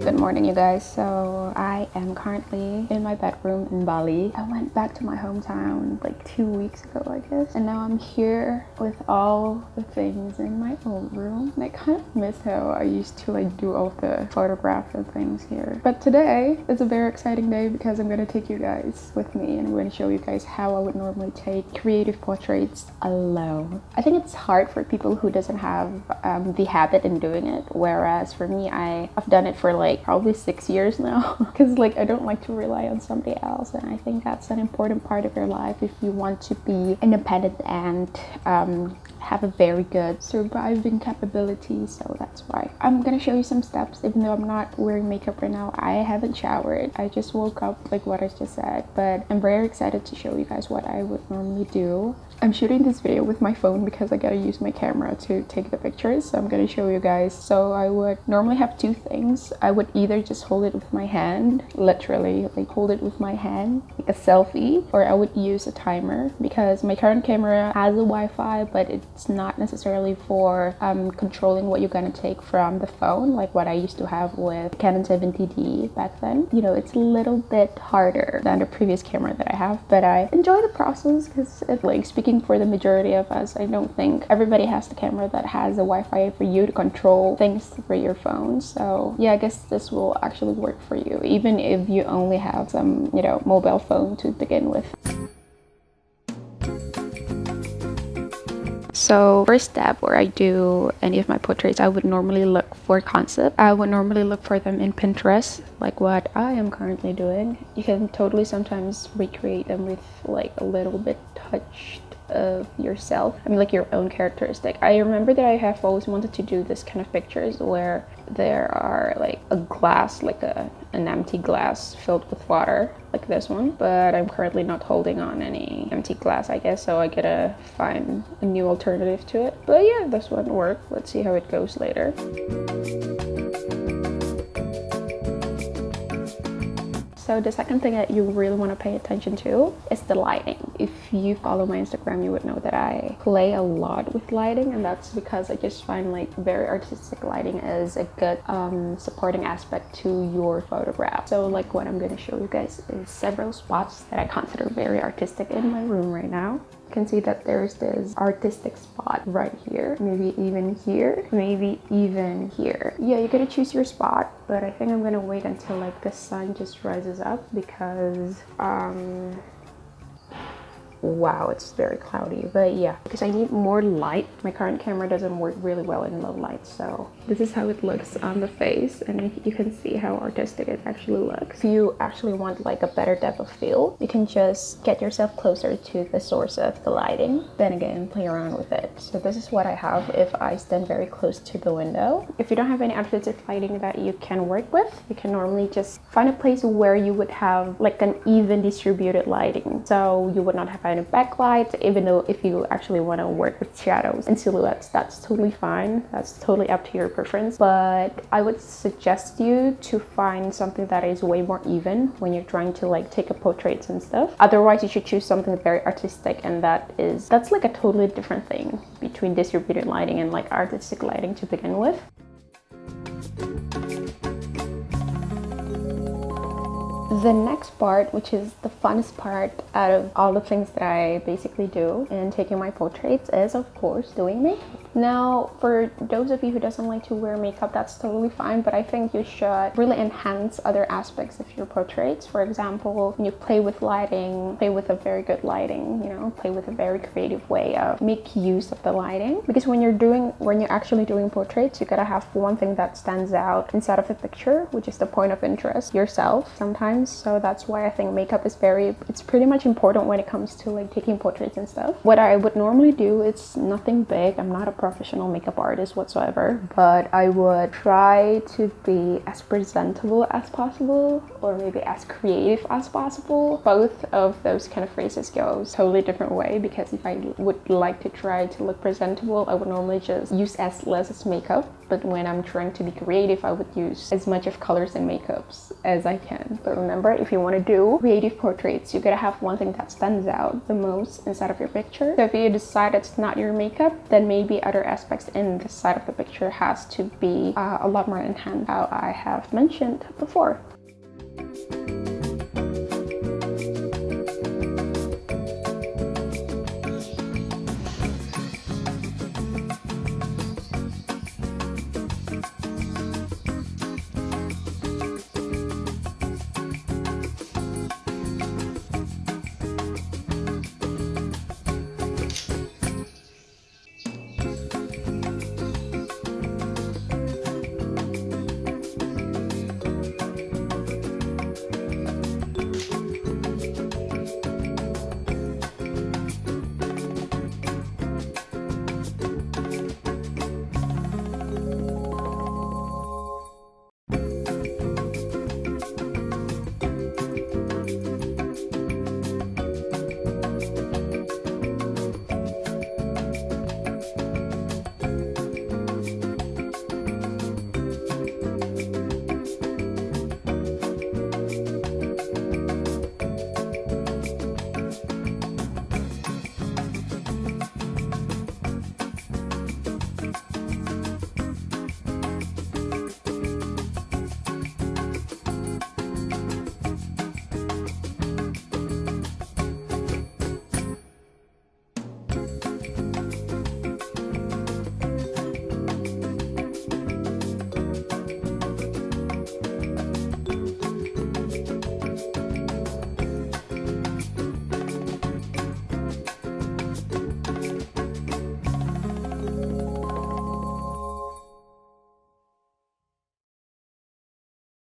Good morning, you guys. So I am currently in my bedroom in Bali. I went back to my hometown like 2 weeks ago, I guess, and now I'm here with all the things in my old room. And I kind of miss how I used to like do all the photographs and things here. But today is a very exciting day because I'm gonna take you guys with me and I'm going to show you guys how I would normally take creative portraits alone. I think it's hard for people who doesn't have the habit in doing it, whereas for me, I've done it for like probably 6 years now because like I don't like to rely on somebody else, and I think that's an important part of your life if you want to be independent and have a very good surviving capability. So that's why I'm gonna show you some steps. Even though I'm not wearing makeup right now, I haven't showered, I just woke up like what I just said, but I'm very excited to show you guys what I would normally do. I'm shooting this video with my phone because I gotta use my camera to take the pictures, so I'm gonna show you guys. So I would normally have two things. I would either just hold it with my hand, literally like hold it with my hand like a selfie, or I would use a timer because my current camera has a Wi-Fi, but it's not necessarily for controlling what you're gonna take from the phone like what I used to have with Canon 70D back then. You know, it's a little bit harder than the previous camera that I have, but I enjoy the process because it like speaking for the majority of us, I don't think everybody has the camera that has a Wi-Fi for you to control things through your phone. So yeah, I guess this will actually work for you even if you only have some, you know, mobile phone to begin with. So first step where I do any of my portraits, I would normally look for concept. I would normally look for them in Pinterest, like what I am currently doing. You can totally sometimes recreate them with like a little bit touched of yourself. I mean, like your own characteristic. I remember that I have always wanted to do this kind of pictures where there are like a glass, like an empty glass filled with water, like this one, but I'm currently not holding on any empty glass, I guess, so I gotta find a new alternative to it. But yeah, this one worked. Let's see how it goes later. So the second thing that you really want to pay attention to is the lighting. If you follow my Instagram, you would know that I play a lot with lighting, and that's because I just find like very artistic lighting is a good supporting aspect to your photograph. So like what I'm going to show you guys is several spots that I consider very artistic in my room right now. You can see that there's this artistic spot right here, maybe even here, maybe even here. Yeah, you gotta choose your spot, but I think I'm gonna wait until like the sun just rises up because wow, it's very cloudy. But yeah, because I need more light. My current camera doesn't work really well in low light, so this is how it looks on the face, and you can see how artistic it actually looks. If you actually want like a better depth of field, you can just get yourself closer to the source of the lighting, then again play around with it. So this is what I have if I stand very close to the window. If you don't have any artistic lighting that you can work with, you can normally just find a place where you would have like an even distributed lighting, so you would not have any backlight. Even though if you actually want to work with shadows and silhouettes, that's totally fine. That's totally up to your preference, but I would suggest you to find something that is way more even when you're trying to like take a portraits and stuff. Otherwise, you should choose something very artistic, and that's like a totally different thing between distributed lighting and like artistic lighting to begin with. The next part, which is the funnest part out of all the things that I basically do in taking my portraits, is of course doing makeup. Now, for those of you who doesn't like to wear makeup, that's totally fine, but I think you should really enhance other aspects of your portraits. For example, when you play with lighting, play with a very good lighting, you know, play with a very creative way of make use of the lighting. Because when you're actually doing portraits, you gotta have one thing that stands out inside of the picture, which is the point of interest, yourself sometimes. So that's why I think makeup is it's pretty much important when it comes to like taking portraits and stuff. What I would normally do, it's nothing big. I'm not a professional makeup artist whatsoever, but I would try to be as presentable as possible, or maybe as creative as possible. Both of those kind of phrases go a totally different way, because if I would like to try to look presentable, I would normally just use as less as makeup But when I'm trying to be creative, I would use as much of colors and makeups as I can. But remember, if you want to do creative portraits, you gotta have one thing that stands out the most inside of your picture. So if you decide it's not your makeup, then maybe other aspects in the side of the picture has to be a lot more enhanced, how I have mentioned before.